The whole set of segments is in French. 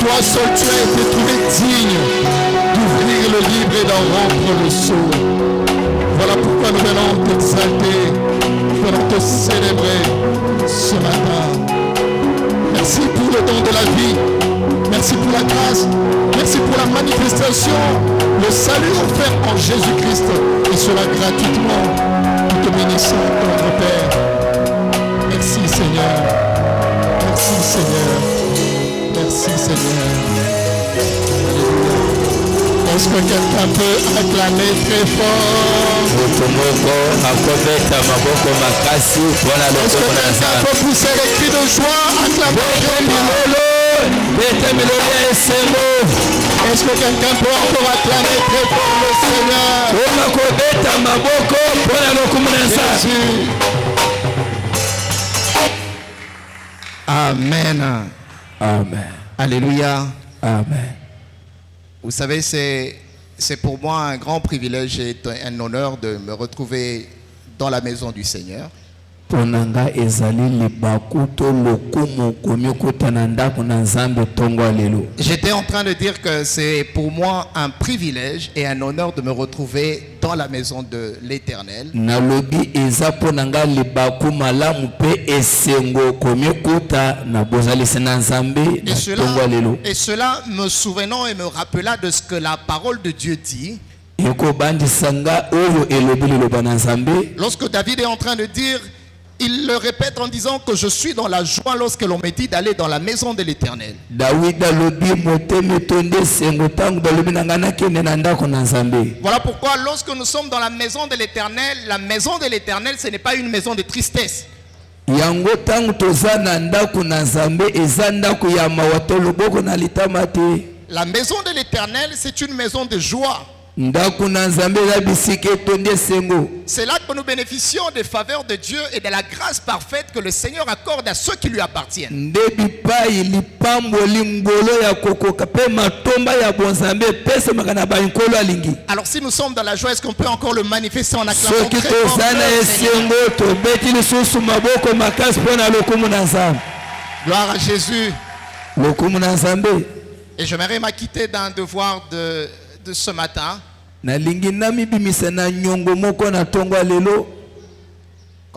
toi seul tu as été trouvé digne d'ouvrir le livre et d'en rompre le sceau. Voilà pourquoi nous venons t'exalter, nous venons te célébrer ce matin. Merci pour le don de la vie, merci pour la grâce, merci pour la manifestation, le salut offert en Jésus-Christ, et cela gratuitement. Nous te bénissons, notre Père. Merci Seigneur, merci Seigneur, merci Seigneur. Est-ce que quelqu'un peut acclamer très fort? Est-ce que quelqu'un peut pousser les cris de joie, acclamer très fort? Est-ce que quelqu'un peut encore acclamer très fort le Seigneur? Jésus. Amen. Amen. Alléluia. Amen. Vous savez, c'est pour moi un grand privilège et un honneur de me retrouver dans la maison du Seigneur. J'étais en train de dire que c'est pour moi un privilège et un honneur de me retrouver dans la maison de l'Éternel. Et cela me souvenant et me rappela de ce que la parole de Dieu dit. Lorsque David est en train de dire, il le répète en disant que je suis dans la joie lorsque l'on me dit d'aller dans la maison de l'Éternel. Voilà pourquoi lorsque nous sommes dans la maison de l'Éternel, ce n'est pas une maison de tristesse. La maison de l'Éternel, c'est une maison de joie. C'est là que nous bénéficions des faveurs de Dieu et de la grâce parfaite que le Seigneur accorde à ceux qui lui appartiennent. Alors si nous sommes dans la joie, est-ce qu'on peut encore le manifester en acclamant très fort le Seigneur? Gloire à Jésus. Et j'aimerais m'acquitter d'un devoir de ce matin. Comme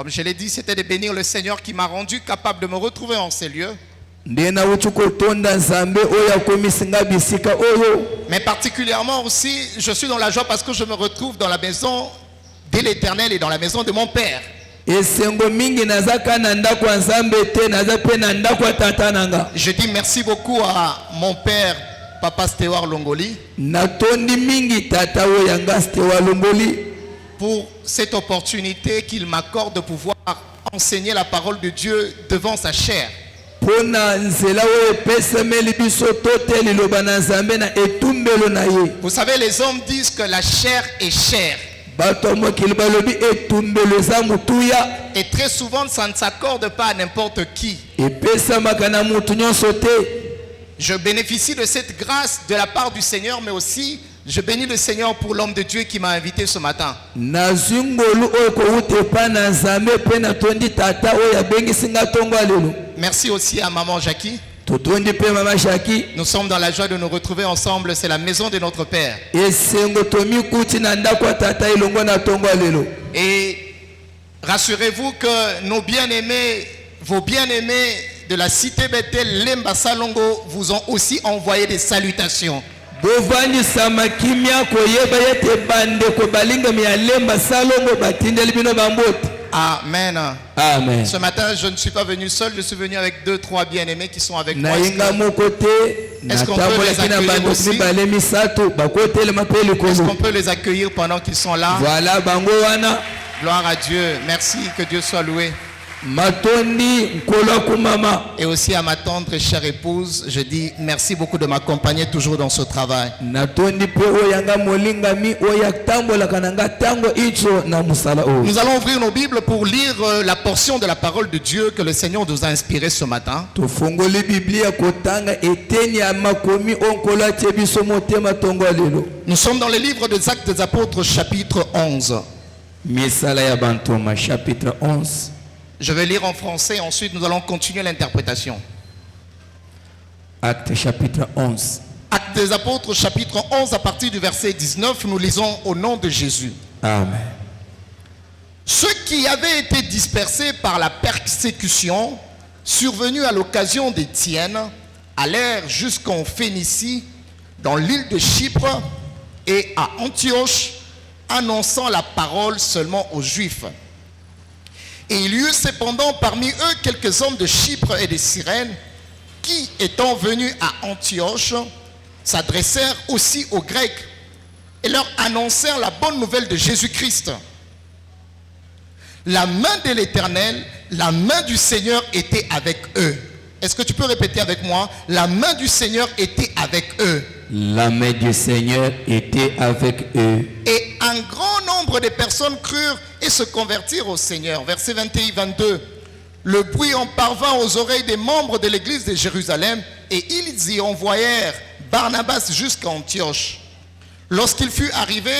je l'ai dit, c'était de bénir le Seigneur qui m'a rendu capable de me retrouver en ces lieux. Mais particulièrement aussi, je suis dans la joie parce que je me retrouve dans la maison de l'Éternel et dans la maison de mon Père. Je dis merci beaucoup à mon Père, Papa Stewart Longoli, pour cette opportunité qu'il m'accorde de pouvoir enseigner la parole de Dieu devant sa chair. Vous savez, les hommes disent que la chair est chère. Et très souvent, ça ne s'accorde pas à n'importe qui. Je bénéficie de cette grâce de la part du Seigneur, mais aussi je bénis le Seigneur pour l'homme de Dieu qui m'a invité ce matin. Merci aussi à maman Jackie. Nous sommes dans la joie de nous retrouver ensemble. C'est la maison de notre Père. Et rassurez-vous que nos bien-aimés, vos bien-aimés de la cité Bethel, Lemba Salongo, vous ont aussi envoyé des salutations. Amen. Amen. Ce matin, je ne suis pas venu seul, je suis venu avec 2-3 bien-aimés qui sont avec moi. Est-ce qu'on peut les accueillir aussi? Est-ce qu'on peut les accueillir pendant qu'ils sont là? Gloire à Dieu. Merci, que Dieu soit loué. Et aussi à ma tendre et chère épouse, je dis merci beaucoup de m'accompagner toujours dans ce travail. Nous allons ouvrir nos Bibles pour lire la portion de la parole de Dieu que le Seigneur nous a inspiré ce matin. Nous sommes dans le livre des Actes des Apôtres, chapitre 11. Chapitre 11. Je vais lire en français, ensuite nous allons continuer l'interprétation. Actes chapitre 11. Actes des Apôtres chapitre 11 à partir du verset 19, nous lisons au nom de Jésus. Amen. Ceux qui avaient été dispersés par la persécution survenue à l'occasion d'Étienne allèrent jusqu'en Phénicie, dans l'île de Chypre et à Antioche, annonçant la parole seulement aux Juifs. Et il y eut cependant parmi eux quelques hommes de Chypre et de Cyrène qui, étant venus à Antioche, s'adressèrent aussi aux Grecs et leur annoncèrent la bonne nouvelle de Jésus-Christ. La main de l'Éternel, la main du Seigneur était avec eux. Est-ce que tu peux répéter avec moi? La main du Seigneur était avec eux. La main du Seigneur était avec eux. Et un grand nombre de personnes crurent et se convertirent au Seigneur. Verset 21-22. Le bruit en parvint aux oreilles des membres de l'église de Jérusalem et ils y envoyèrent Barnabas jusqu'à Antioche. Lorsqu'il fut arrivé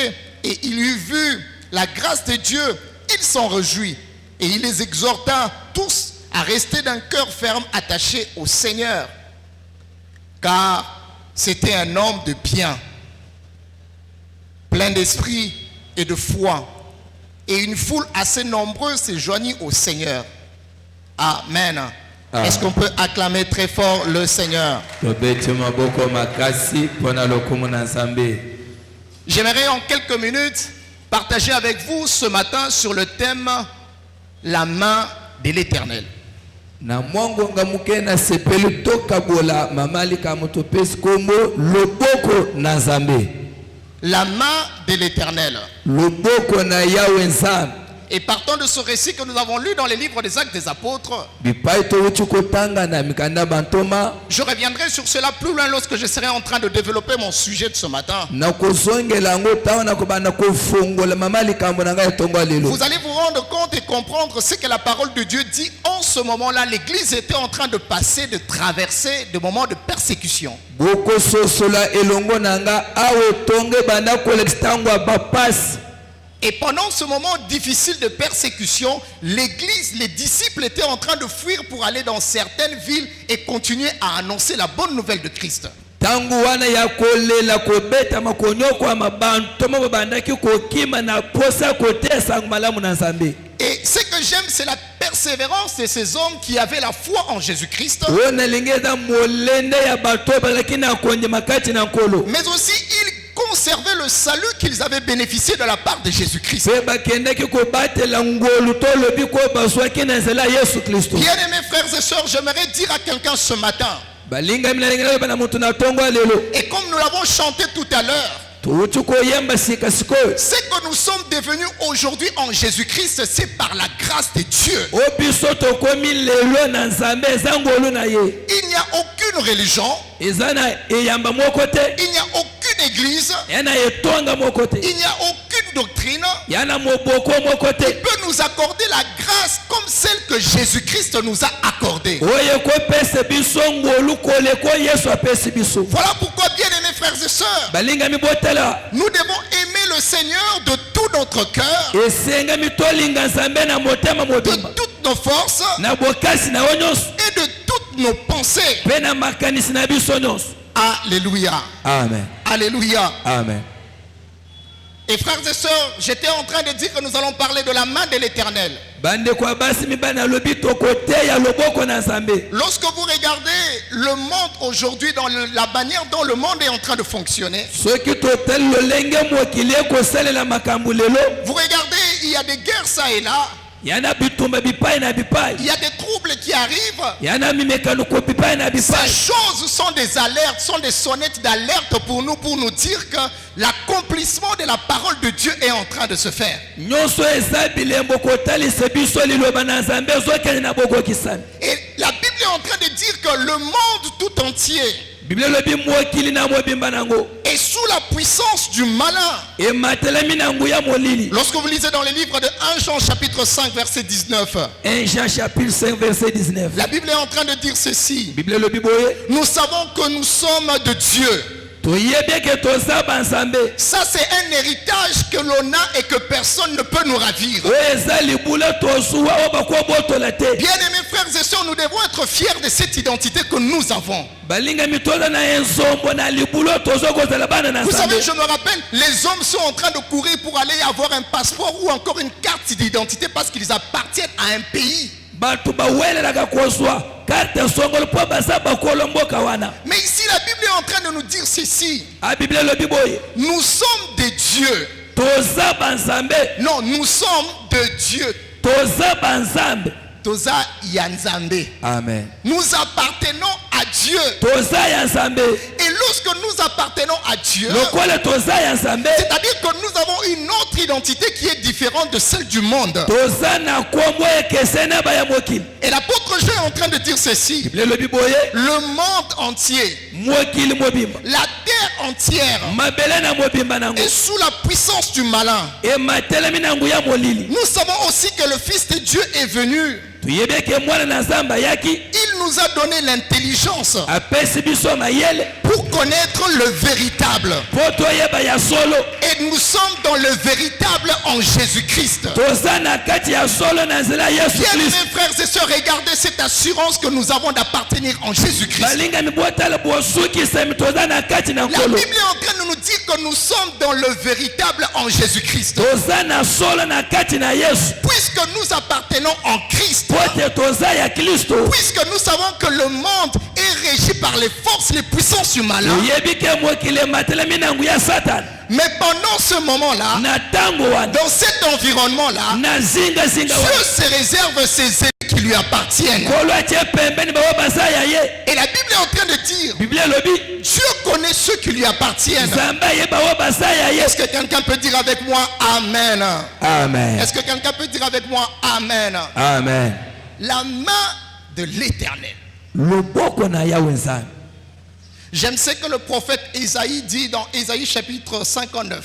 et il eut vu la grâce de Dieu, il s'en réjouit et il les exhorta tous à rester d'un cœur ferme attaché au Seigneur. Car c'était un homme de bien, plein d'esprit et de foi. Et une foule assez nombreuse se joignit au Seigneur. Amen. Ah. Est-ce qu'on peut acclamer très fort le Seigneur? J'aimerais en quelques minutes partager avec vous ce matin sur le thème la main de l'Éternel. Na mwangonga mukena sepeli tokabola mamali kamutopesi kombo loboko na Nzambe. La main de l'Éternel. Loboko na Yahweh Nzambe. Et partant de ce récit que nous avons lu dans les livres des Actes des Apôtres, je reviendrai sur cela plus loin lorsque je serai en train de développer mon sujet de ce matin. Vous allez vous rendre compte et comprendre ce que la parole de Dieu dit. En ce moment-là, l'Église était en train de passer, de traverser des moments de persécution. Et pendant ce moment difficile de persécution, l'Église, les disciples étaient en train de fuir pour aller dans certaines villes et continuer à annoncer la bonne nouvelle de Christ. Et ce que j'aime, c'est la persévérance de ces hommes qui avaient la foi en Jésus-Christ. Mais aussi, ils conserver le salut qu'ils avaient bénéficié de la part de Jésus-Christ. Bien-aimés frères et sœurs, j'aimerais dire à quelqu'un ce matin, et comme nous l'avons chanté tout à l'heure, ce que nous sommes devenus aujourd'hui en Jésus-Christ, c'est par la grâce de Dieu. Il n'y a aucune religion, il n'y a aucune église, il n'y a aucune doctrine qui peut nous accorder la grâce comme celle que Jésus-Christ nous a accordée. Voilà pourquoi, bien aimés frères et sœurs, nous devons aimer le Seigneur de tout notre cœur, de toutes nos forces et de toutes nos pensées. Alléluia. Amen. Alléluia. Amen. Et frères et sœurs, j'étais en train de dire que nous allons parler de la main de l'Éternel. Lorsque vous regardez le monde aujourd'hui, dans la manière dont le monde est en train de fonctionner, vous regardez, il y a des guerres ça et là. Il y a des troubles qui arrivent. Ces choses sont des alertes, sont des sonnettes d'alerte pour nous dire que l'accomplissement de la parole de Dieu est en train de se faire. Et la Bible est en train de dire que le monde tout entier est sous la puissance du malin. Lorsque vous lisez dans les livres de 1 Jean chapitre 5 verset 19, 1 Jean chapitre 5 verset 19, la Bible est en train de dire ceci. Nous savons que nous sommes de Dieu. Ça, c'est un héritage que l'on a et que personne ne peut nous ravir. Bien-aimés frères et sœurs, nous devons être fiers de cette identité que nous avons. Vous savez, je me rappelle, les hommes sont en train de courir pour aller avoir un passeport ou encore une carte d'identité parce qu'ils appartiennent à un pays. Mais ici, la Bible est en train de nous dire ceci. Nous sommes des dieux. Non, nous sommes de Dieu. Toza Yanzambe. Amen. Nous appartenons à Dieu. Et lorsque nous appartenons à Dieu, c'est-à-dire que nous avons une autre identité qui est différente de celle du monde. Et l'apôtre Jean est en train de dire ceci. Le monde entier, la terre entière est sous la puissance du malin. Nous savons aussi que le Fils de Dieu est venu. Il nous a donné l'intelligence pour connaître le véritable. Et nous sommes dans le véritable en Jésus-Christ. Bien, mes frères et sœurs, regardez cette assurance que nous avons d'appartenir en Jésus-Christ. La Bible est en train de nous dire que nous sommes dans le véritable en Jésus-Christ. Puisque nous appartenons en Christ. Puisque nous savons que le monde est régi par les forces, les puissances du malin. Mais pendant ce moment-là, dans cet environnement-là, Dieu se réserve ses ennemis qui lui appartiennent. Et la Bible est en train de dire, Dieu connaît ceux qui lui appartiennent. Est-ce que quelqu'un peut dire avec moi Amen? Amen. Est-ce que quelqu'un peut dire avec moi Amen? Amen. La main de l'Éternel. J'aime ce que le prophète Isaïe dit dans Isaïe chapitre 59.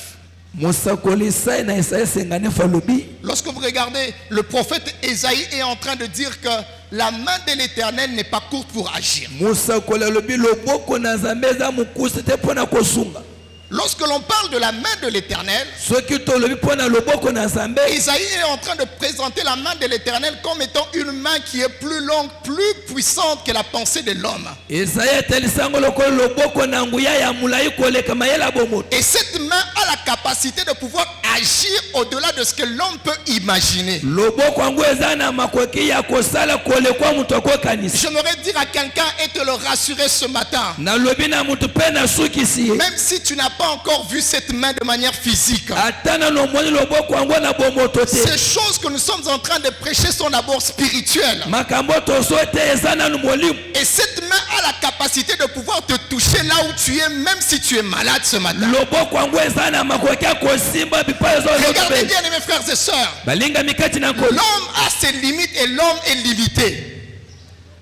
Lorsque vous regardez, le prophète Isaïe est en train de dire que la main de l'Éternel n'est pas courte pour agir. Lorsque l'on parle de la main de l'Éternel, Isaïe est en train de présenter la main de l'Éternel comme étant une main qui est plus longue, plus puissante que la pensée de l'homme. Et cette main a la capacité de pouvoir agir au-delà de ce que l'homme peut imaginer. J'aimerais dire à quelqu'un et te le rassurer ce matin. Même si tu n'as pas encore vu cette main de manière physique, ces choses que nous sommes en train de prêcher sont d'abord spirituelles. Et cette main a la capacité de pouvoir te toucher là où tu es, même si tu es malade ce matin. Regardez bien, mes frères et sœurs, l'homme a ses limites et l'homme est limité.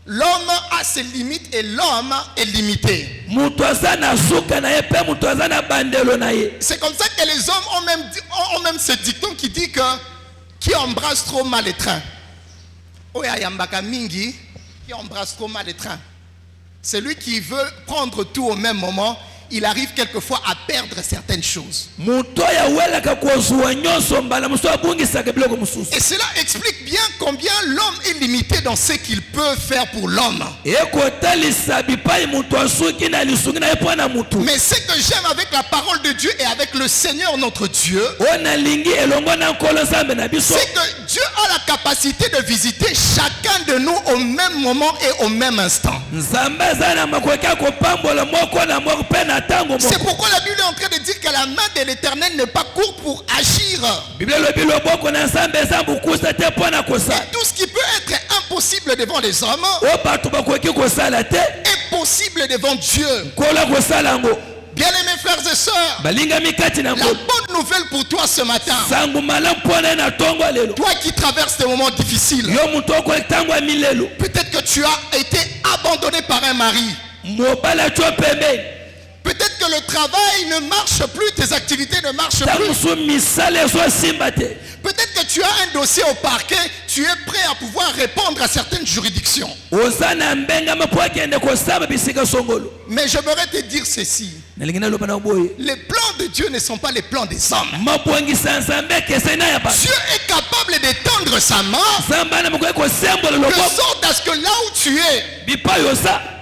L'homme a ses limites et l'homme est limité. C'est comme ça que les hommes ont même ce dicton qui dit que qui embrasse trop mal les trains. Qui embrasse trop mal les trains. Celui qui veut prendre tout au même moment, il arrive quelquefois à perdre certaines choses. Et cela explique bien combien l'homme est limité dans ce qu'il peut faire pour l'homme. Mais ce que j'aime avec la parole de Dieu et avec le Seigneur notre Dieu, c'est que Dieu a la capacité de visiter chacun de nous au même moment et au même instant. C'est pourquoi la Bible est en train de dire que la main de l'Éternel n'est pas courte pour agir. Et tout ce qui peut être impossible devant les hommes est possible devant Dieu. Bien-aimés frères et sœurs, la bonne nouvelle pour toi ce matin, toi qui traverses des moments difficiles, peut-être que tu as été abandonné par un mari. Peut-être que le travail ne marche plus, tes activités ne marchent plus. Peut-être que tu tu as un dossier au parquet, tu es prêt à pouvoir répondre à certaines juridictions. Mais j'aimerais te dire ceci. Les plans de Dieu ne sont pas les plans des hommes. Dieu est capable d'étendre sa main de sorte à ce que là où tu es,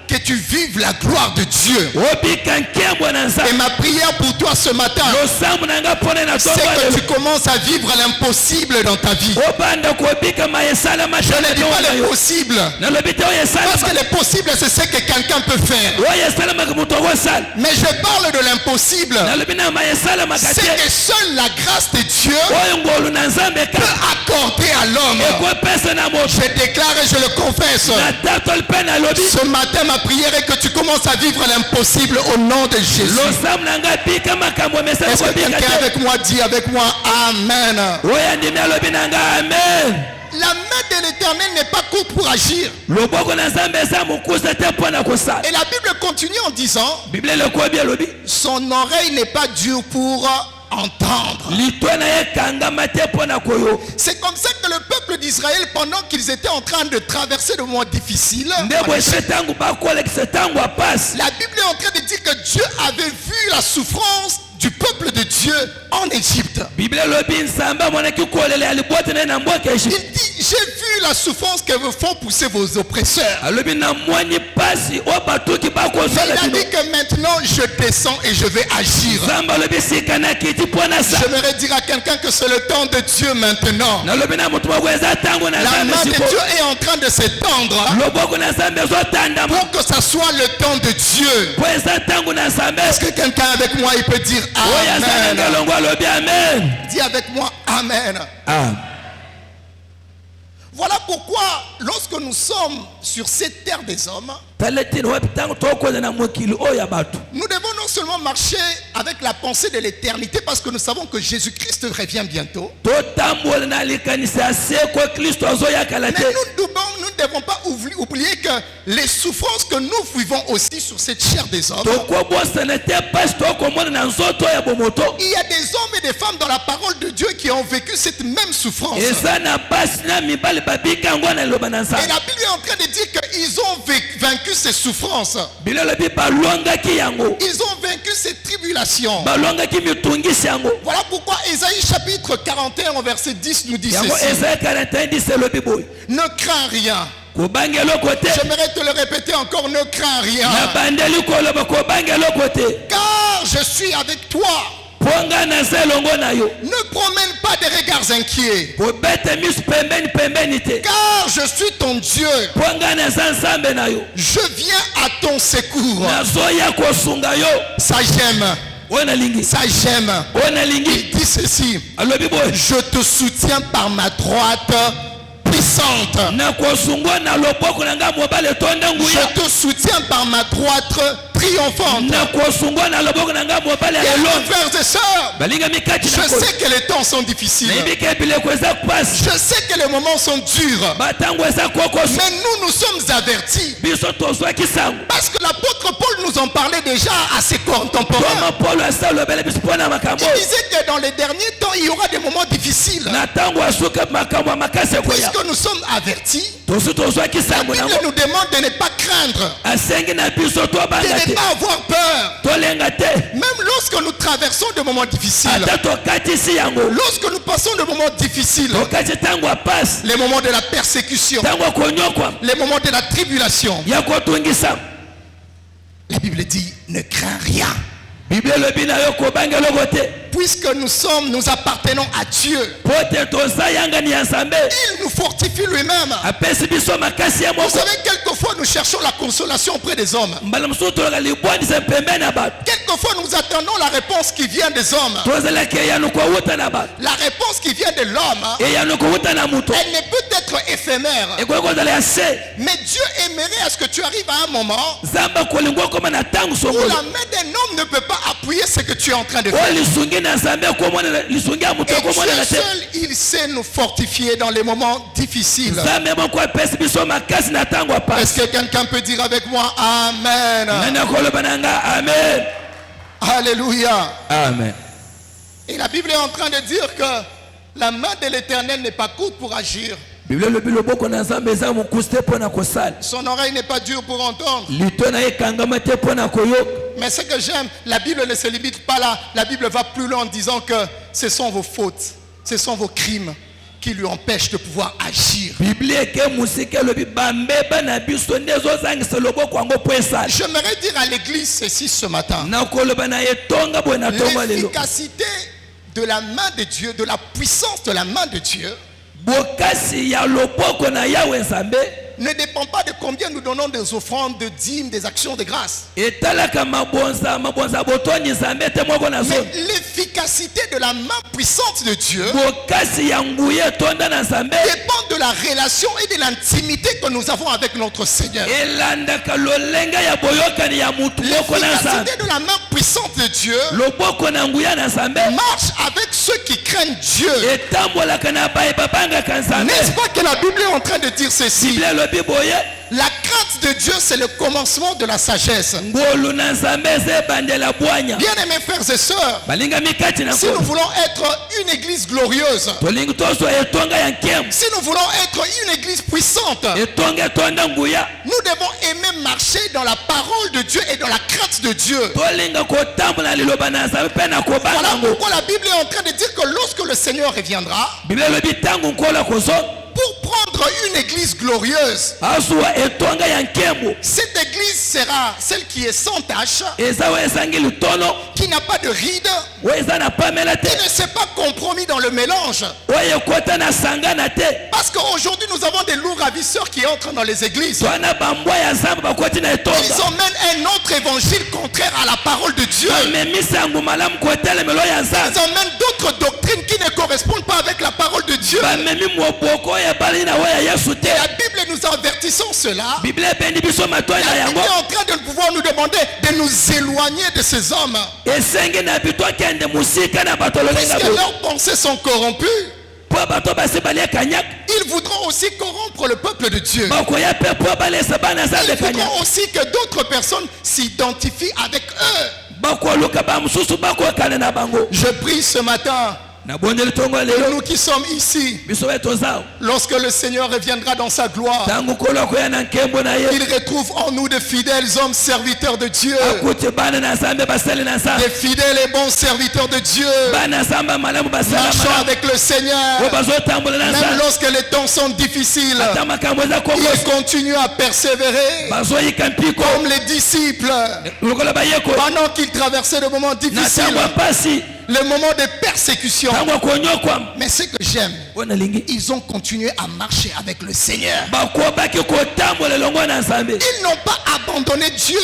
que tu vives la gloire de Dieu. Et ma prière pour toi ce matin, c'est que tu commences à vivre l'impossible dans ta vie. Je ne dis pas l'impossible, parce que l'impossible c'est ce que quelqu'un peut faire. Mais je parle de l'impossible, c'est que seule la grâce de Dieu peut accorder à l'homme. Je déclare et je le confesse, ce matin ma prière est que tu commences à vivre l'impossible au nom de Jésus. Est-ce que quelqu'un avec moi dit avec moi Amen? La main de l'Éternel n'est pas courte pour agir. Et la Bible continue en disant, son oreille n'est pas dure pour entendre. C'est comme ça que le peuple d'Israël, pendant qu'ils étaient en train de traverser le moment difficile, la Bible est en train de dire que Dieu avait vu la souffrance du peuple de Dieu en Égypte. Il dit, j'ai vu la souffrance que vous font pousser vos oppresseurs. Il a dit que maintenant je descends et je vais agir. J'aimerais dire à quelqu'un que c'est le temps de Dieu maintenant. La main de Dieu est en train de s'étendre pour que ça soit le temps de Dieu. Est-ce que quelqu'un avec moi il peut dire Amen? Dis avec moi Amen. Voilà pourquoi lorsque nous sommes sur cette terre des hommes, nous devons non seulement marcher avec la pensée de l'éternité parce que nous savons que Jésus-Christ revient bientôt. Mais nous ne devons pas oublier que les souffrances que nous vivons aussi sur cette chair des hommes, il y a des hommes et des femmes dans la parole de Dieu qui ont vécu cette même souffrance. Et la Bible est en train de dire qu'ils ont vaincu ces souffrances. Ils ont vaincu ces tribulations. Voilà pourquoi Ésaïe chapitre 41 verset 10 nous dit ceci. Ne crains rien. J'aimerais te le répéter encore, ne crains rien. Car je suis avec toi. Ne promène pas des regards inquiets. Car je suis ton Dieu. Je viens à ton secours. Ça j'aime. Ça j'aime. Il dit ceci. Je te soutiens par ma droite puissante. Je te soutiens par ma droite triomphante. Frères et sœurs, je sais que les temps sont difficiles. Je sais que les moments sont durs. Mais nous sommes avertis. Parce que l'apôtre Paul nous en parlait déjà à ses contemporains. Il disait que dans les derniers temps, il y aura des moments difficiles. Puisque nous sommes avertis, la Bible nous demande de ne pas craindre, de ne pas avoir peur. Même lorsque nous traversons des moments difficiles, lorsque nous passons des moments difficiles, les moments de la persécution, les moments de la tribulation, la Bible dit ne crains rien. Puisque nous appartenons à Dieu, il nous fortifie lui-même. Vous savez, quelquefois nous cherchons la consolation auprès des hommes. Quelquefois nous attendons la réponse qui vient des hommes. La réponse qui vient de l'homme, elle ne peut être éphémère. Mais Dieu aimerait à ce que tu arrives à un moment où la main d'un homme ne peut pas appuyer ce que tu es en train de faire. Et Dieu seul, il sait nous fortifier dans les moments difficiles. Est-ce que quelqu'un peut dire avec moi Amen? Alléluia. Amen. Et la Bible est en train de dire que La main de l'Éternel n'est pas courte pour agir. Son oreille n'est pas dure pour entendre. Mais ce que j'aime, la Bible ne se limite pas là. La Bible va plus loin en disant que ce sont vos fautes, ce sont vos crimes qui lui empêchent de pouvoir agir. J'aimerais dire à l'église ceci ce matin. L'efficacité de la main de Dieu, de la puissance de la main de Dieu, ne dépend pas de combien nous donnons des offrandes, de dîmes, des actions de grâce. Mais l'efficacité de la main puissante de Dieu dépend de la relation et de l'intimité que nous avons avec notre Seigneur. L'efficacité de la main puissante de Dieu marche avec ceux qui craignent Dieu. N'est-ce pas que la Bible est en train de dire ceci? La crainte de Dieu, c'est le commencement de la sagesse. Bien-aimés frères et sœurs, si nous voulons être une église glorieuse, si nous voulons être une église puissante, nous devons aimer marcher dans la parole de Dieu et dans la crainte de Dieu. Voilà pourquoi la Bible est en train de dire que lorsque le Seigneur reviendra, pour prendre une église glorieuse, cette église sera celle qui est sans tache, qui n'a pas de rides, qui ne s'est pas compromis dans le mélange. Parce qu'aujourd'hui nous avons des loups ravisseurs qui entrent dans les églises. Ils emmènent un autre évangile contraire à la parole de Dieu. Ils emmènent d'autres doctrines qui ne correspondent pas avec la parole de Dieu. Et la Bible nous avertissant cela. La Bible est en train de pouvoir nous demander de nous éloigner de ces hommes. Puisque leurs pensées sont corrompues, ils voudront aussi corrompre le peuple de Dieu. Ils voudront aussi que d'autres personnes s'identifient avec eux. Je prie ce matin, nous qui sommes ici, lorsque le Seigneur reviendra dans sa gloire, il retrouve en nous de fidèles hommes serviteurs de Dieu, des fidèles et bons serviteurs de Dieu, marchant avec le Seigneur, même lorsque les temps sont difficiles. Ils continuent à persévérer comme les disciples pendant qu'ils traversaient de moments difficiles, le moment de persécution. Mais ce que j'aime, ils ont continué à marcher avec le Seigneur. Ils n'ont pas abandonné Dieu.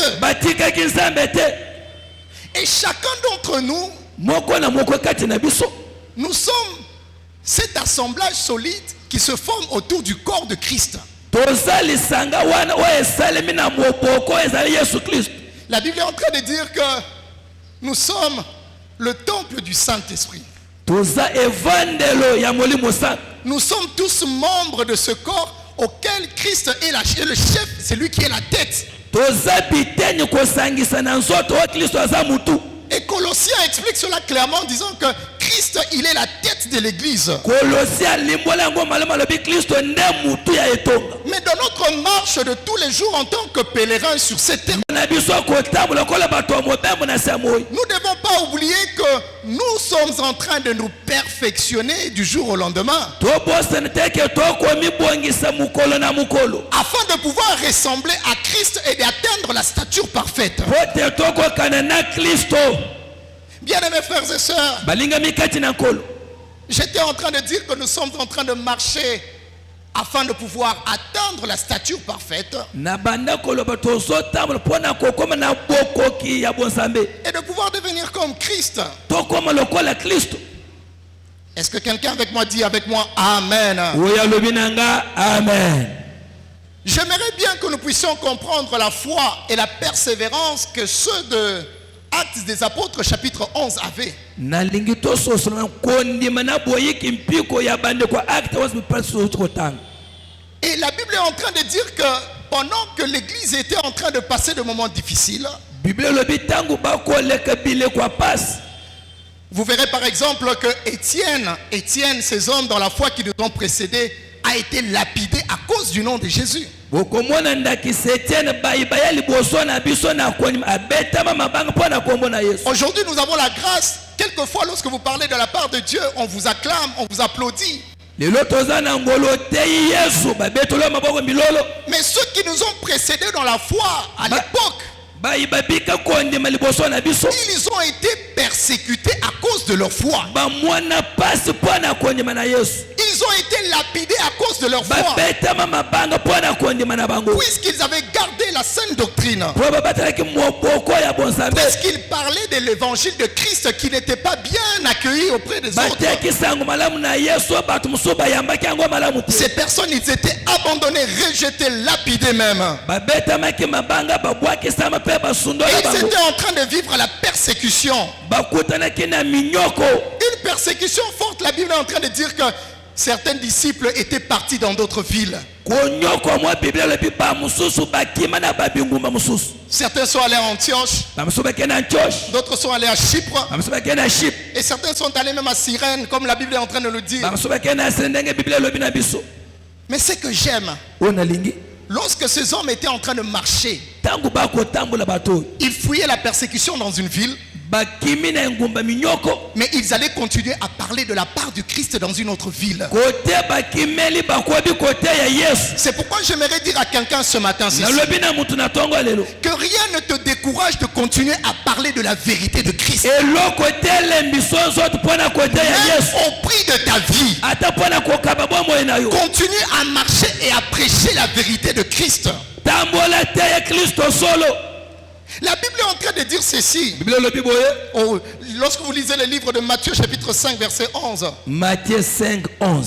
Et chacun d'entre nous, nous sommes cet assemblage solide qui se forme autour du corps de Christ. La Bible est en train de dire que nous sommes le temple du Saint-Esprit. Nous sommes tous membres de ce corps auquel Christ est le chef, c'est lui qui est la tête. Et Colossiens explique cela clairement en disant que Christ, il est la tête de l'église. Mais dans notre marche de tous les jours en tant que pèlerins sur cette terre, nous ne devons pas oublier que nous sommes en train de nous perfectionner du jour au lendemain, afin de pouvoir ressembler à Christ et d'atteindre la stature parfaite. Bien-aimés frères et sœurs, j'étais en train de dire que nous sommes en train de marcher afin de pouvoir atteindre la stature parfaite et de pouvoir devenir comme Christ. Est-ce que quelqu'un avec moi dit avec moi Amen? Amen. J'aimerais bien que nous puissions comprendre la foi et la persévérance que ceux de Actes des Apôtres chapitre 11 avaient. Et la Bible est en train de dire que pendant que l'Église était en train de passer de moments difficiles, Vous verrez par exemple que Étienne, ces hommes dans la foi qui nous ont précédés, a été lapidé à cause du nom de Jésus. Aujourd'hui, nous avons la grâce. Quelquefois, lorsque vous parlez de la part de Dieu, on vous acclame, on vous applaudit. Mais ceux qui nous ont précédés dans la foi à l'époque, ils ont été persécutés à cause de leur foi. Ils ont été lapidés à cause de leur foi. Puisqu'ils avaient gardé la saine doctrine. Puisqu'ils parlaient de l'évangile de Christ qui n'était pas bien accueilli auprès des autres. Ces personnes, ils étaient abandonnés, rejetés, lapidés même. Et ils étaient en train de vivre la persécution. Une persécution forte. La Bible est en train de dire que certains disciples étaient partis dans d'autres villes. Certains sont allés à Antioche. D'autres sont allés à Chypre. Et certains sont allés même à Cyrène, comme la Bible est en train de le dire. Mais ce que j'aime, lorsque ces hommes étaient en train de marcher, ils fouillaient la persécution dans une ville. Mais ils allaient continuer à parler de la part du Christ dans une autre ville. C'est pourquoi j'aimerais dire à quelqu'un ce matin que rien ne te décourage de continuer à parler de la vérité de Christ. Même au prix de ta vie, continue à marcher et à prêcher la vérité de Christ. La Bible est en train de dire ceci. Lorsque vous lisez le livre de Matthieu chapitre 5 verset 11. Matthieu 5, 11.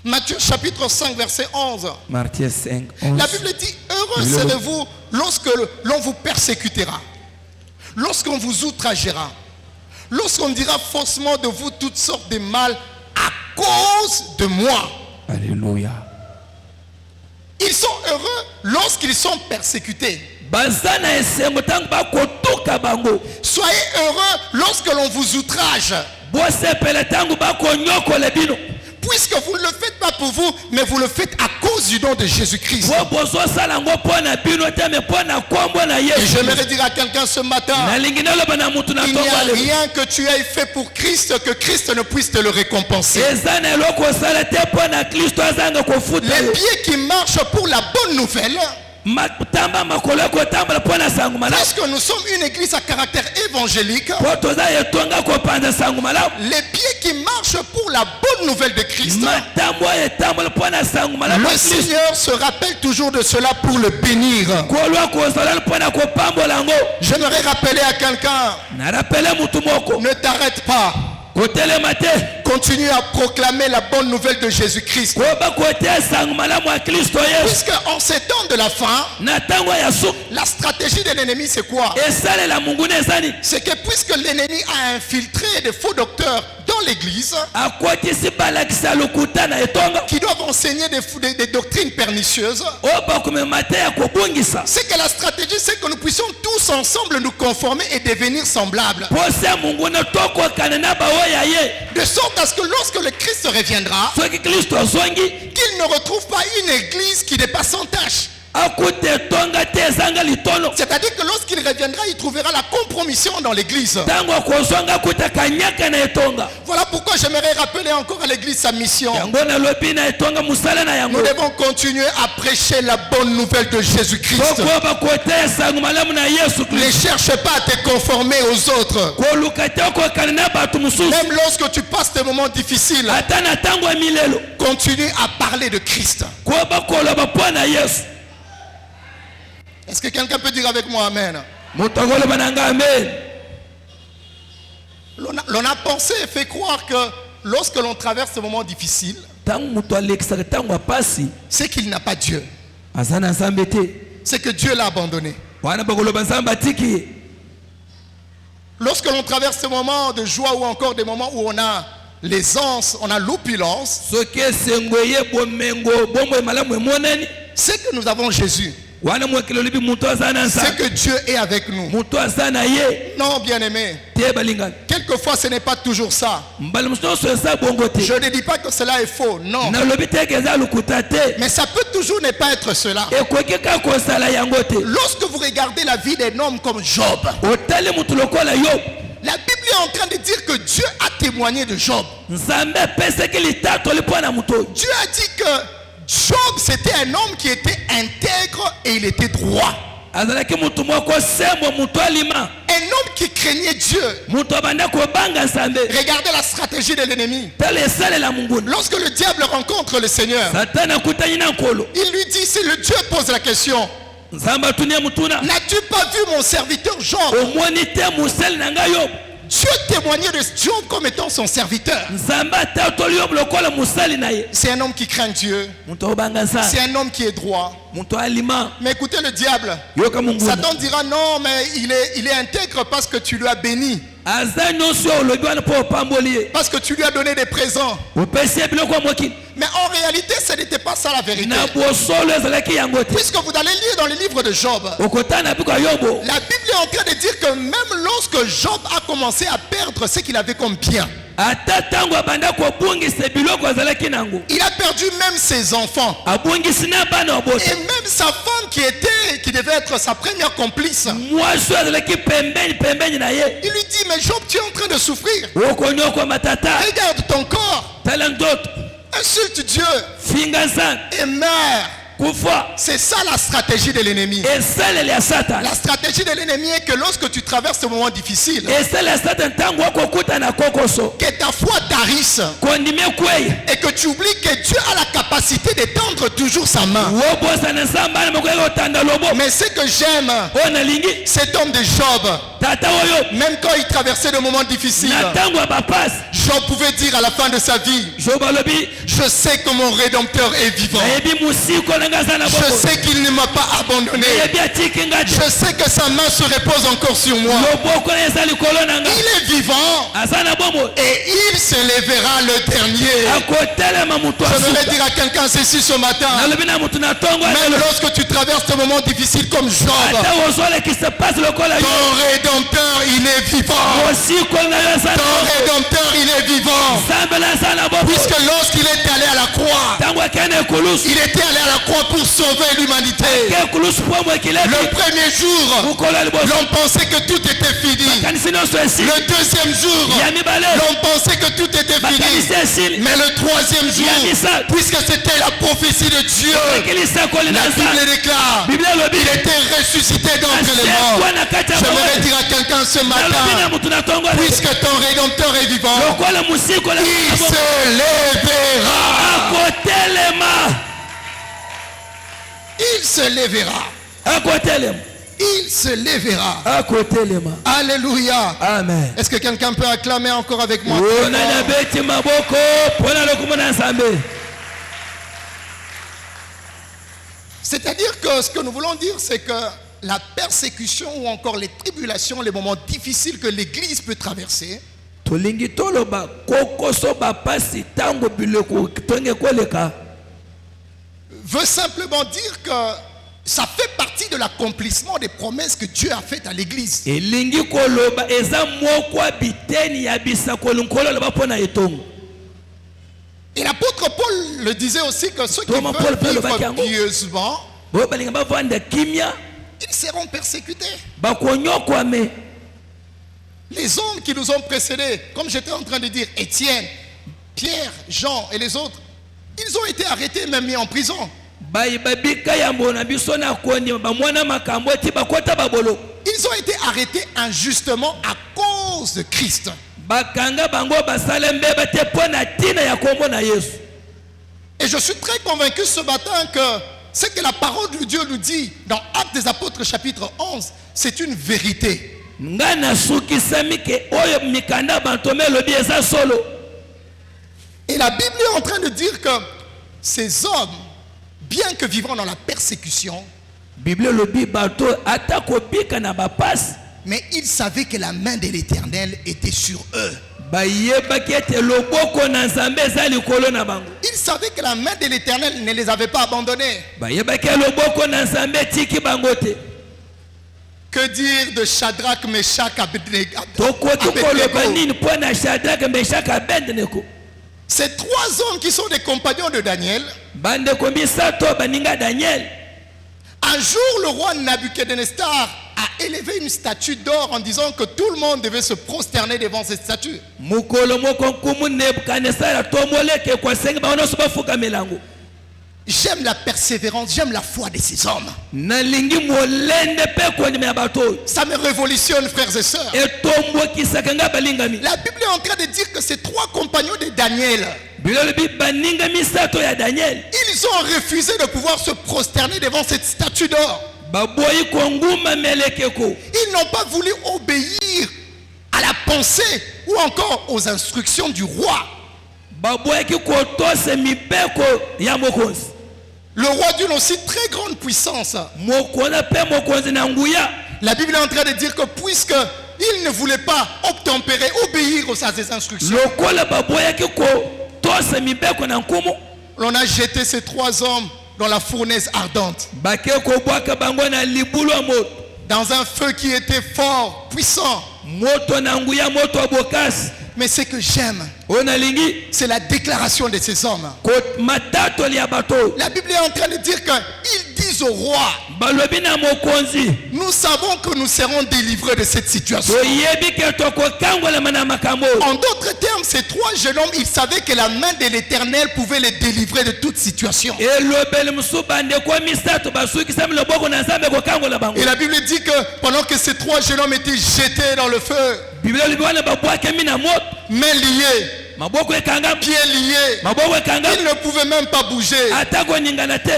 Matthieu chapitre 5 verset 11. Matthieu 5, 11. La Bible dit, heureux serez-vous lorsque l'on vous persécutera, lorsqu'on vous outragera, lorsqu'on dira faussement de vous toutes sortes de mal à cause de moi. Alléluia. Ils sont heureux lorsqu'ils sont persécutés. Soyez heureux lorsque l'on vous outrage. Puisque vous ne le faites pas pour vous, mais vous le faites à cause du nom de Jésus-Christ. Et j'aimerais dire à quelqu'un ce matin, il n'y a rien que tu aies fait pour Christ que Christ ne puisse te le récompenser. Les pieds qui marchent pour la bonne nouvelle. Parce que nous sommes une église à caractère évangélique, les pieds qui marchent pour la bonne nouvelle de Christ, le Seigneur se rappelle toujours de cela pour le bénir. J'aimerais rappeler à quelqu'un, ne t'arrête pas. Continue à proclamer la bonne nouvelle de Jésus-Christ. Puisque en ces temps de la fin, la stratégie de l'ennemi c'est quoi? C'est que puisque l'ennemi a infiltré des faux docteurs dans l'église qui doivent enseigner des doctrines pernicieuses, c'est que la stratégie c'est que nous puissions tous ensemble nous conformer et devenir semblables. De sorte à ce que lorsque le Christ reviendra, qu'il ne retrouve pas une église qui n'est pas sans tâche. C'est-à-dire que lorsqu'il reviendra, il trouvera la compromission dans l'église. Voilà pourquoi j'aimerais rappeler encore à l'église sa mission. Nous devons continuer à prêcher la bonne nouvelle de Jésus-Christ. Ne cherche pas à te conformer aux autres. Même lorsque tu passes des moments difficiles, continue à parler de Christ. Est-ce que quelqu'un peut dire avec moi Amen? L'on a pensé et fait croire que lorsque l'on traverse ce moment difficile, c'est qu'il n'a pas Dieu. C'est que Dieu l'a abandonné. Lorsque l'on traverse ce moment de joie ou encore des moments où on a l'aisance, on a l'opulence, c'est que nous avons Jésus. c'est que Dieu est avec nous. Non, bien-aimé. Quelquefois, ce n'est pas toujours ça. Je ne dis pas que cela est faux, non. Mais ça peut toujours ne pas être cela. Lorsque vous regardez la vie d'un homme comme Job, la Bible est en train de dire que Dieu a témoigné de Job. Dieu a dit que Job, c'était un homme qui était intègre et il était droit. Un homme qui craignait Dieu. Regardez la stratégie de l'ennemi. Lorsque le diable rencontre le Seigneur, il lui dit, si le Dieu pose la question, n'as-tu pas vu mon serviteur Job? Dieu témoignait de Job comme étant son serviteur. C'est un homme qui craint Dieu. C'est un homme qui est droit. Mais écoutez le diable. Satan dira non, mais il est intègre parce que tu lui as béni. Parce que tu lui as donné des présents. Mais en réalité, ce n'était pas ça la vérité. Puisque vous allez lire dans le livre de Job, la Bible est en train de dire que même lorsque Job a commencé à perdre ce qu'il avait comme bien, il a perdu même ses enfants. Et même sa femme qui devait être sa première complice. Il lui dit, mais Job, tu es en train de souffrir. Regarde ton corps. Insulte Dieu et meurs. C'est ça la stratégie de l'ennemi. La stratégie de l'ennemi est que lorsque tu traverses ce moment difficile, que ta foi tarisse et que tu oublies que Dieu a la capacité d'étendre toujours sa main. Mais ce que j'aime, cet homme de Job, même quand il traversait de moments difficiles, Job pouvait dire à la fin de sa vie, je sais que mon Rédempteur est vivant. Je sais qu'il ne m'a pas abandonné. Je sais que sa main se repose encore sur moi. Il est vivant et il se lèvera le dernier. Je voudrais dire à quelqu'un ceci ce matin. Même lorsque tu traverses des moments difficiles comme Job, ton Rédempteur il est vivant. Ton Rédempteur il est vivant. Puisque lorsqu'il est allé à la croix, il était allé à la croix pour sauver l'humanité. Le premier jour, l'on pensait que tout était fini. Le deuxième jour, l'on pensait que tout était fini. Mais le troisième jour, puisque c'était la prophétie de Dieu, la Bible déclare, il était ressuscité d'entre les morts. J'aimerais dire à quelqu'un ce matin, puisque ton Rédempteur est vivant, il se lèvera. Il se lèvera. Il se lèvera. Alléluia. Amen. Est-ce que quelqu'un peut acclamer encore avec moi? C'est-à-dire que ce que nous voulons dire, c'est que la persécution ou encore les tribulations, les moments difficiles que l'Église peut traverser, veut simplement dire que ça fait partie de l'accomplissement des promesses que Dieu a faites à l'Église. Et l'apôtre Paul le disait aussi que ceux qui veulent vivre pieusement, ils seront persécutés. Les hommes qui nous ont précédés, comme j'étais en train de dire, Étienne, Pierre, Jean et les autres, ils ont été arrêtés, même mis en prison. Ils ont été arrêtés injustement à cause de Christ. Et je suis très convaincu ce matin que ce que la parole de Dieu nous dit dans Actes des Apôtres chapitre 11, c'est une vérité. Et la Bible est en train de dire que ces hommes, bien que vivant dans la persécution, mais ils savaient que la main de l'Éternel était sur eux. Ils savaient que la main de l'Éternel ne les avait pas abandonnés. Que dire de Shadrach, Meshach, Abednego? Ces trois hommes qui sont des compagnons de Daniel. Un jour, le roi Nabuchodonosor a élevé une statue d'or en disant que tout le monde devait se prosterner devant cette statue. J'aime la persévérance, j'aime la foi de ces hommes. Ça me révolutionne, frères et sœurs. La Bible est en train de dire que ces trois compagnons de Daniel, ils ont refusé de pouvoir se prosterner devant cette statue d'or. Ils n'ont pas voulu obéir à la pensée ou encore aux instructions du roi. Le roi d'une aussi très grande puissance. La Bible est en train de dire que puisqu'il ne voulait pas obtempérer, obéir à ses instructions, l'on a jeté ces trois hommes dans la fournaise ardente. Dans un feu qui était fort, puissant. Mais ce que j'aime, c'est la déclaration de ces hommes. La Bible est en train de dire qu'ils disent au roi, nous savons que nous serons délivrés de cette situation. En d'autres termes, ces trois jeunes hommes, ils savaient que la main de l'Éternel pouvait les délivrer de toute situation. Et la Bible dit que pendant que ces trois jeunes hommes étaient jetés dans le feu, mains liées, pieds liés, ils ne pouvaient même pas bouger.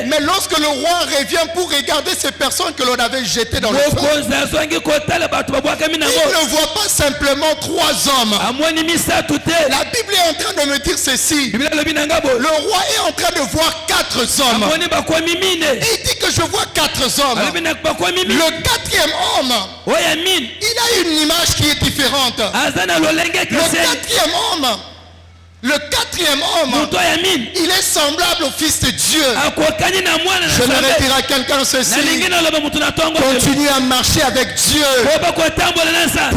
Mais lorsque le roi revient pour regarder ces personnes que l'on avait jetées dans le feu, il ne voit pas simplement trois hommes. La Bible est en train de me dire ceci. Le roi est en train de voir quatre hommes. Et il dit que je vois quatre hommes. Le quatrième homme, il a une image qui est différente. Le quatrième homme, il est semblable au Fils de Dieu. Je voudrais dire à quelqu'un ceci: continue à marcher avec Dieu,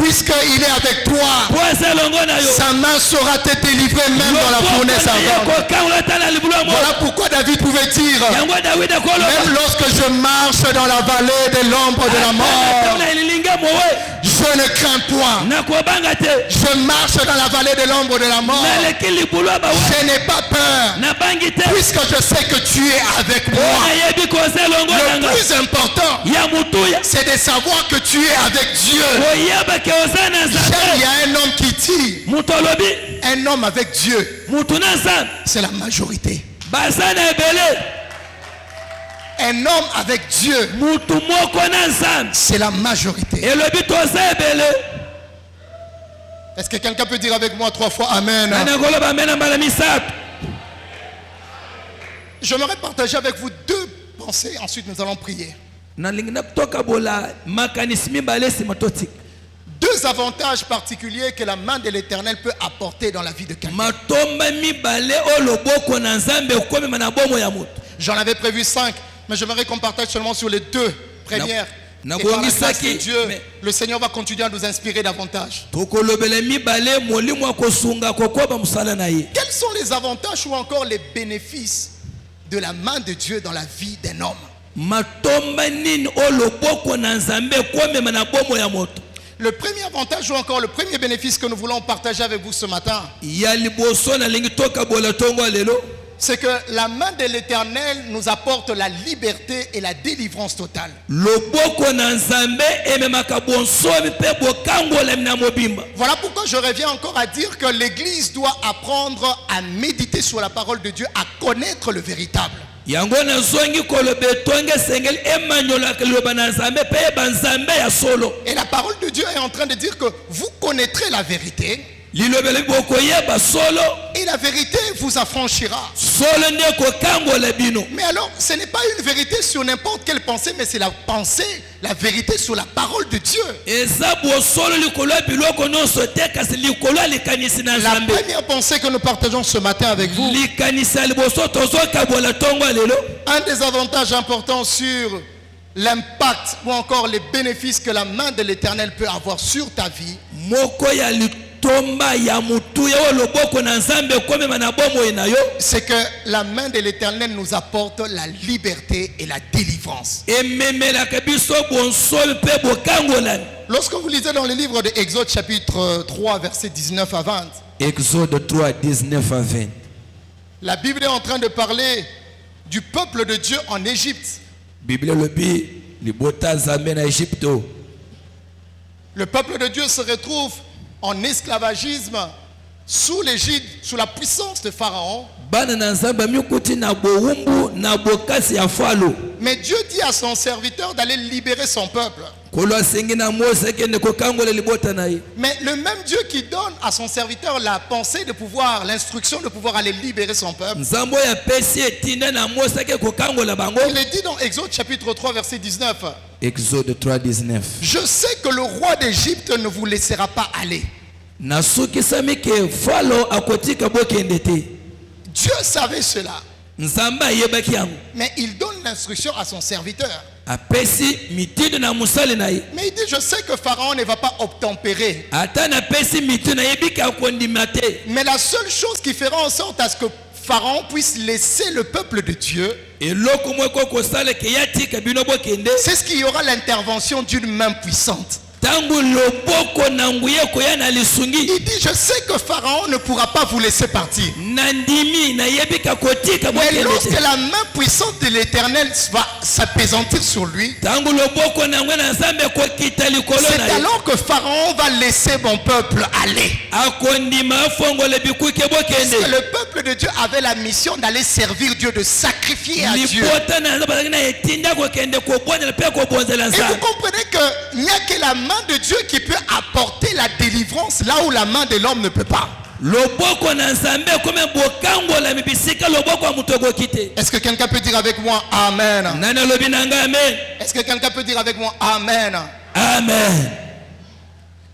puisqu'il est avec toi. Sa main saura te délivrer même dans la fournaise ardente. Voilà pourquoi David pouvait dire: même lorsque je marche dans la vallée de l'ombre de la mort, je ne crains point. Je marche dans la vallée de l'ombre de la mort, je n'ai pas peur, puisque je sais que tu es avec moi. Le plus important, c'est de savoir que tu es avec Dieu. Il y a un homme qui dit: un homme avec Dieu, c'est la majorité. Un homme avec Dieu, c'est la majorité. Est-ce que quelqu'un peut dire avec moi 3 fois Amen? J'aimerais partager avec vous 2 pensées, ensuite nous allons prier. 2 avantages particuliers que la main de l'Éternel peut apporter dans la vie de quelqu'un. J'en avais prévu 5, mais j'aimerais qu'on partage seulement sur les 2 premières. Et par la grâce de Dieu, le Seigneur va continuer à nous inspirer davantage. Quels sont les avantages ou encore les bénéfices de la main de Dieu dans la vie d'un homme? Le premier avantage ou encore le premier bénéfice que nous voulons partager avec vous ce matin, c'est que la main de l'Éternel nous apporte la liberté et la délivrance totale. Voilà pourquoi je reviens encore à dire que l'Église doit apprendre à méditer sur la parole de Dieu, à connaître le véritable. Et la parole de Dieu est en train de dire que vous connaîtrez la vérité et la vérité vous affranchira. Mais alors, ce n'est pas une vérité sur n'importe quelle pensée, mais c'est la pensée, la vérité sur la parole de Dieu. La première pensée que nous partageons ce matin avec vous, un des avantages importants sur l'impact ou encore les bénéfices que la main de l'Éternel peut avoir sur ta vie, c'est que la main de l'Éternel nous apporte la liberté et la délivrance. Lorsque vous lisez dans le livre de Exode chapitre 3 versets 19 à 20, Exode 3 19 à 20, la Bible est en train de parler du peuple de Dieu en Égypte. Le peuple de Dieu se retrouve en esclavagisme sous l'égide, sous la puissance de Pharaon. Mais Dieu dit à son serviteur d'aller libérer son peuple. Mais le même Dieu qui donne à son serviteur la pensée de pouvoir, l'instruction de pouvoir aller libérer son peuple, il est dit dans Exode chapitre 3 verset 19. Exode 3 19. Je sais que le roi d'Égypte ne vous laissera pas aller. Dieu savait cela. Mais il donne l'instruction à son serviteur. Mais il dit, je sais que Pharaon ne va pas obtempérer. Mais la seule chose qui fera en sorte à ce que Pharaon puisse laisser le peuple de Dieu, c'est ce qu'il y aura l'intervention d'une main puissante. Il dit, je sais que Pharaon ne pourra pas vous laisser partir. Mais lorsque la main puissante de l'Éternel va s'appesantir sur lui, c'est alors que Pharaon va laisser mon peuple aller. Parce que le peuple de Dieu avait la mission d'aller servir Dieu, de sacrifier à Dieu. Et vous comprenez qu'il n'y a que la main de Dieu qui peut apporter la délivrance là où la main de l'homme ne peut pas. Est-ce que quelqu'un peut dire avec moi Amen? Est-ce que quelqu'un peut dire avec moi Amen? Amen.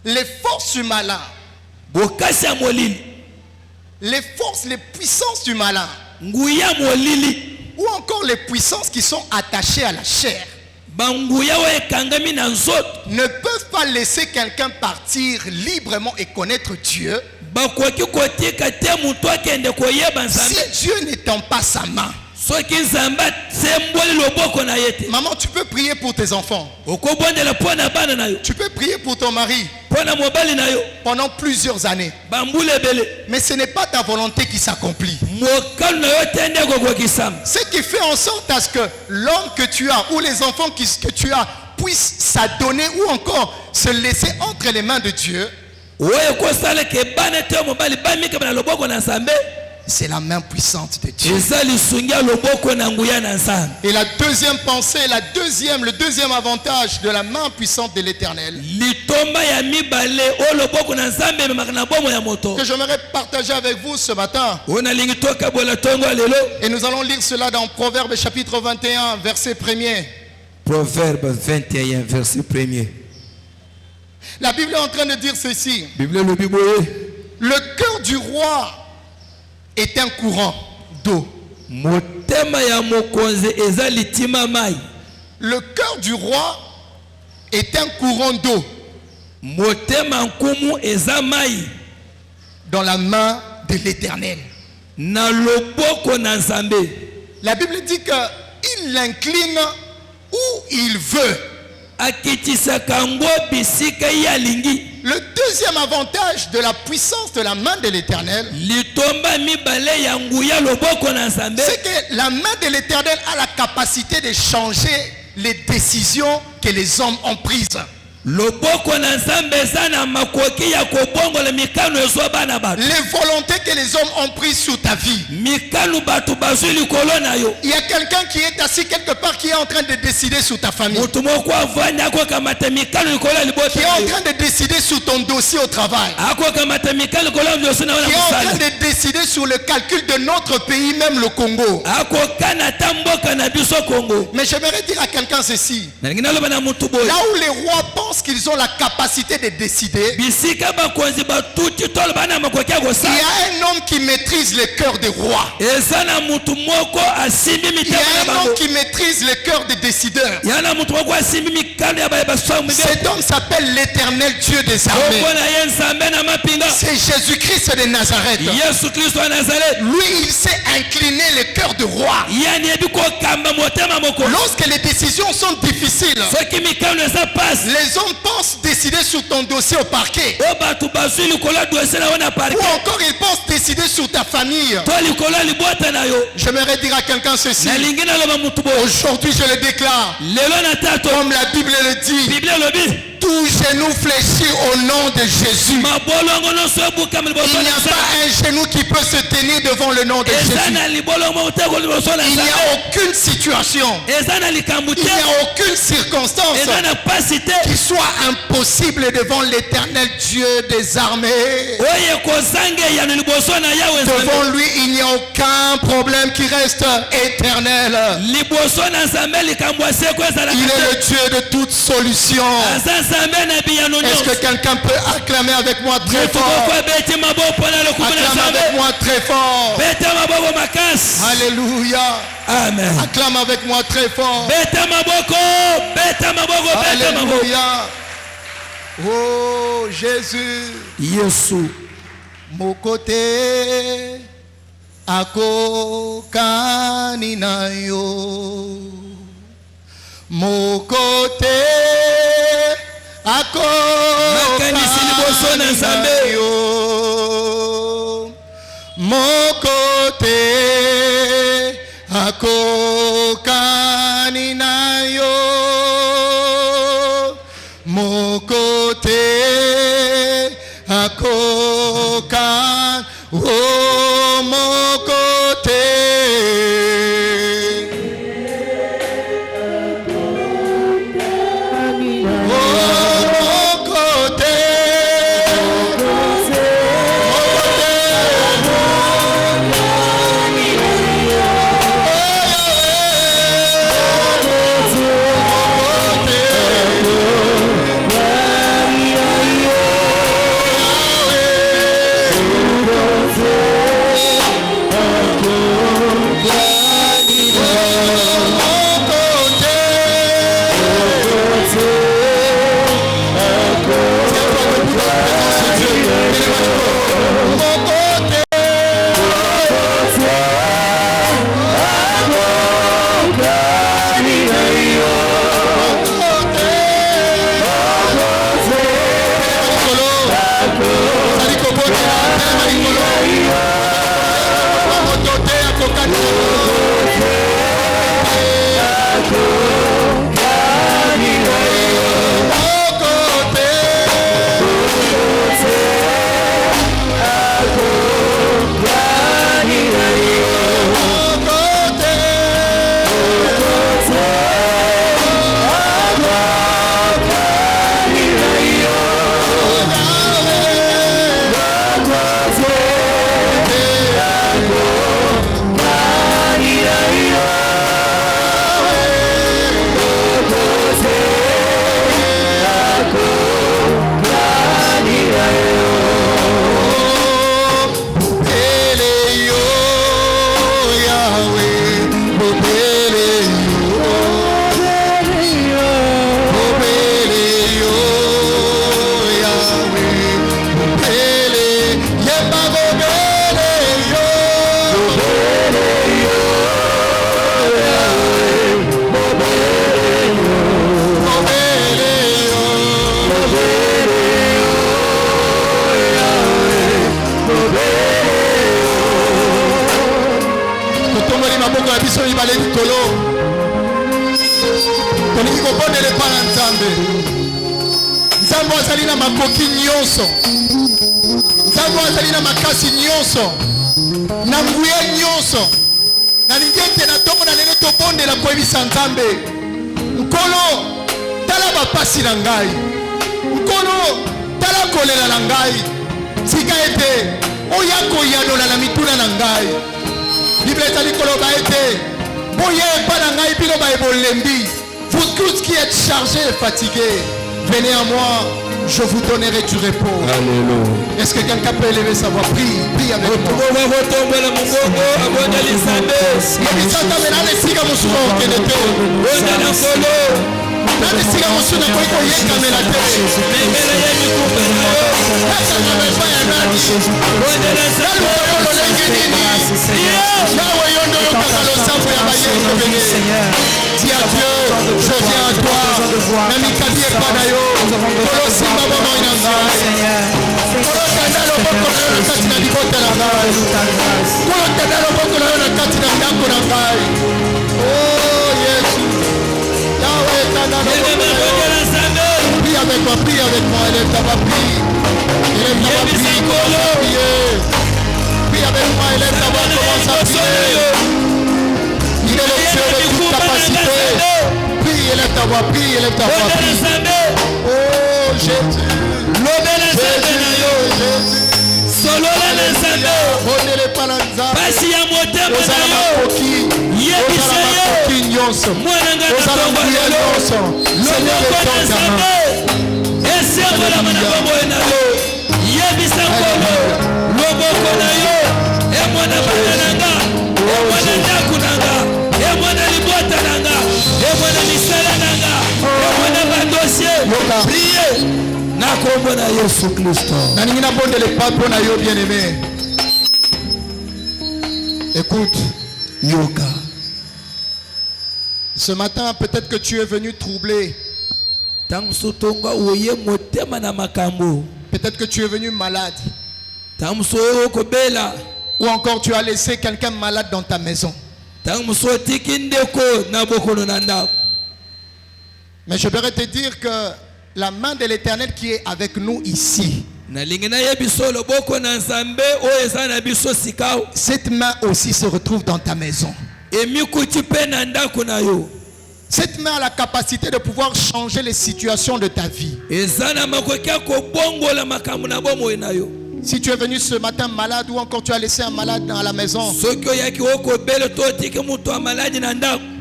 Les forces du malin, les forces, les puissances du malin, ou encore les puissances qui sont attachées à la chair, ne peuvent pas laisser quelqu'un partir librement et connaître Dieu si Dieu n'étend pas sa main. Maman, tu peux prier pour tes enfants. Tu peux prier pour ton mari pendant plusieurs années. Mais ce n'est pas ta volonté qui s'accomplit. Ce qui fait en sorte à ce que l'homme que tu as ou les enfants que tu as puissent s'adonner ou encore se laisser entre les mains de Dieu, c'est la main puissante de Dieu. Et la deuxième pensée, le deuxième avantage de la main puissante de l'Éternel, que j'aimerais partager avec vous ce matin. Et nous allons lire cela dans Proverbes chapitre 21, verset 1er. Proverbe 21, verset 1er. La Bible est en train de dire ceci. Le cœur du roi est un courant d'eau. Le cœur du roi est un courant d'eau dans la main de l'Éternel. La Bible dit qu'il l'incline où il veut. Le deuxième avantage de la puissance de la main de l'Éternel, c'est que la main de l'Éternel a la capacité de changer les décisions que les hommes ont prises. Les volontés que les hommes ont prises sur ta vie. Il y a quelqu'un qui est assis quelque part qui est en train de décider sur ta famille. Qui est en train de décider décider sur ton dossier au travail. Qui est en train de décider sur le calcul de notre pays, même le Congo. Mais j'aimerais dire à quelqu'un ceci. Là où les rois pensent qu'ils ont la capacité de décider, il y a un homme qui maîtrise le cœur des rois. Il y a un homme qui maîtrise le cœur des décideurs. Cet homme s'appelle l'Éternel Dieu des armées. C'est Jésus-Christ de Nazareth. Lui, il sait incliner le cœur du roi. Lorsque les décisions sont difficiles, les hommes pensent décider sur ton dossier au parquet. Ou encore ils pensent décider sur ta famille. J'aimerais dire à quelqu'un ceci. Aujourd'hui je le déclare, comme la Bible le dit, tout genou fléchit au nom de Jésus. Il n'y a pas un genou qui peut se tenir devant le nom de Jésus. Il n'y a aucune situation, il n'y a aucune circonstance qui soit impossible devant l'Éternel Dieu des armées. Devant lui, il n'y a aucun problème qui reste éternel. Il est le Dieu de toute solution. Est-ce que quelqu'un peut acclamer avec moi très fort? Acclame avec moi très fort. Alléluia. Amen. Acclame avec moi très fort. Alléluia. Oh Jésus. Yesu. Mon côté akokani na yo. Mon côté akokani na yo. Mon côté akokani na yo. Mon côté akokan, oh mon côté. tika ete oya koyanola na mituna na ngai. Bible ezali koloba ete boya epa na ngai bino baebolembi. Vous tous qui êtes chargés et fatigués, venez à moi, je vous donnerai du repos. Alléluia. Est-ce que quelqu'un peut élever sa voix? Prie, prie avec moi. Dis à Dieu, je viens à toi. Prie avec moi, prie avec moi, élève ta voix, prie. Élève ta voix, prie, commence à prier. Prie avec moi, élève ta voix, commence à prier. Il est le Dieu de toute capacité. Prie, élève ta voix, prie, élève ta voix, prie. Oh Jésus. Basi ya motema na yo yebisa ye mwana ngana tongwa loboko na nzambe esembolama na bomoi na yo yebisa nkolo loboko na yo emwana bana na nga emwana ndaku na nga emwana libota na nga emwana misala na nga emwana badosie prie na kombo na Yesu Kristo. Naningi na bonde le pape na yo bien-aimé. Écoute, yoga. Ce matin, peut-être que tu es venu troublé. Peut-être que tu es venu malade. Ou encore tu as laissé quelqu'un malade dans ta maison. Mais je voudrais te dire que la main de l'Éternel qui est avec nous ici, cette main aussi se retrouve dans ta maison. Cette main a la capacité de pouvoir changer les situations de ta vie. Si tu es venu ce matin malade ou encore tu as laissé un malade dans la maison,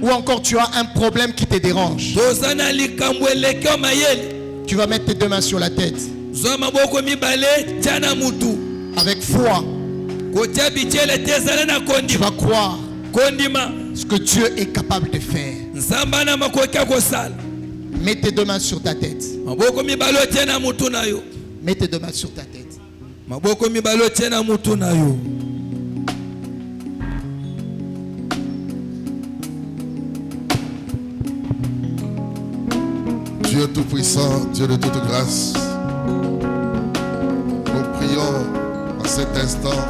ou encore tu as un problème qui te dérange, tu vas mettre tes deux mains sur la tête. Avec foi, tu vas croire ce que Dieu est capable de faire. Mets tes deux mains sur ta tête. Mets tes deux mains sur ta tête. Dieu Tout-Puissant, Dieu de toute grâce, nous prions à cet instant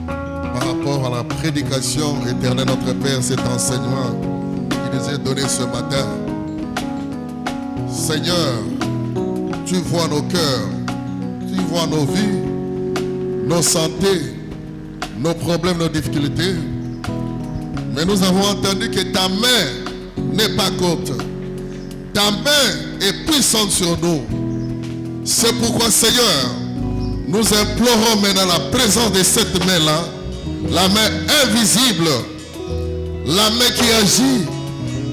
par rapport à la prédication éternelle notre Père, cet enseignement qui nous est donné ce matin. Seigneur, tu vois nos cœurs, tu vois nos vies, nos santé, nos problèmes, nos difficultés. Mais nous avons entendu que ta main n'est pas courte. Ta main est puissante sur nous. C'est pourquoi, Seigneur, nous implorons maintenant la présence de cette main-là, la main invisible, la main qui agit,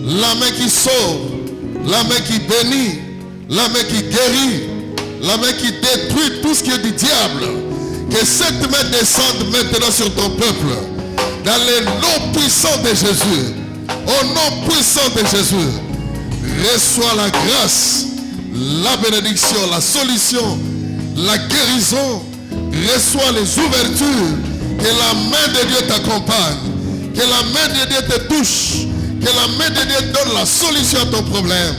la main qui sauve, la main qui bénit, la main qui guérit, la main qui détruit tout ce qui est du diable. Que cette main descende maintenant sur ton peuple, dans le nom puissant de Jésus. Au nom puissant de Jésus, reçois la grâce, la bénédiction, la solution, la guérison. Reçois les ouvertures. Que la main de Dieu t'accompagne. Que la main de Dieu te touche. Que la main de Dieu donne la solution à ton problème.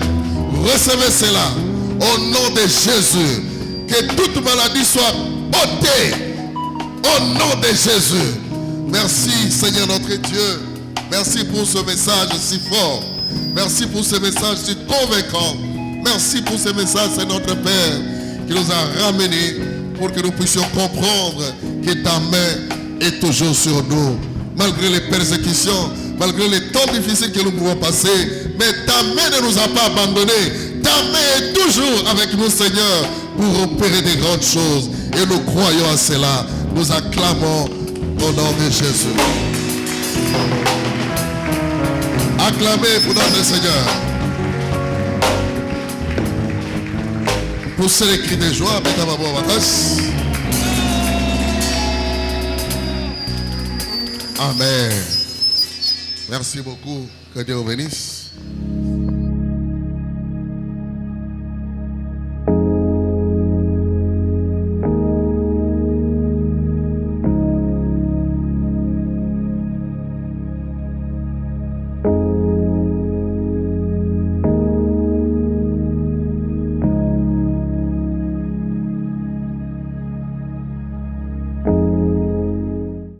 Recevez cela au nom de Jésus. Que toute maladie soit ôtée au nom de Jésus. Merci Seigneur notre Dieu. Merci pour ce message si fort. Merci pour ce message si convaincant. Merci pour ce message, c'est notre Père qui nous a ramenés pour que nous puissions comprendre que ta main est toujours sur nous. Malgré les persécutions, malgré les temps difficiles que nous pouvons passer, mais ta main ne nous a pas abandonnés. Ta main est toujours avec nous, Seigneur. pour opérer des grandes choses. Et nous croyons à cela. Nous acclamons au nom de Jésus. Acclamez pour notre Seigneur. Poussez les cris de joie. Mettez ma voix Amen. Merci beaucoup. Que Dieu vous bénisse.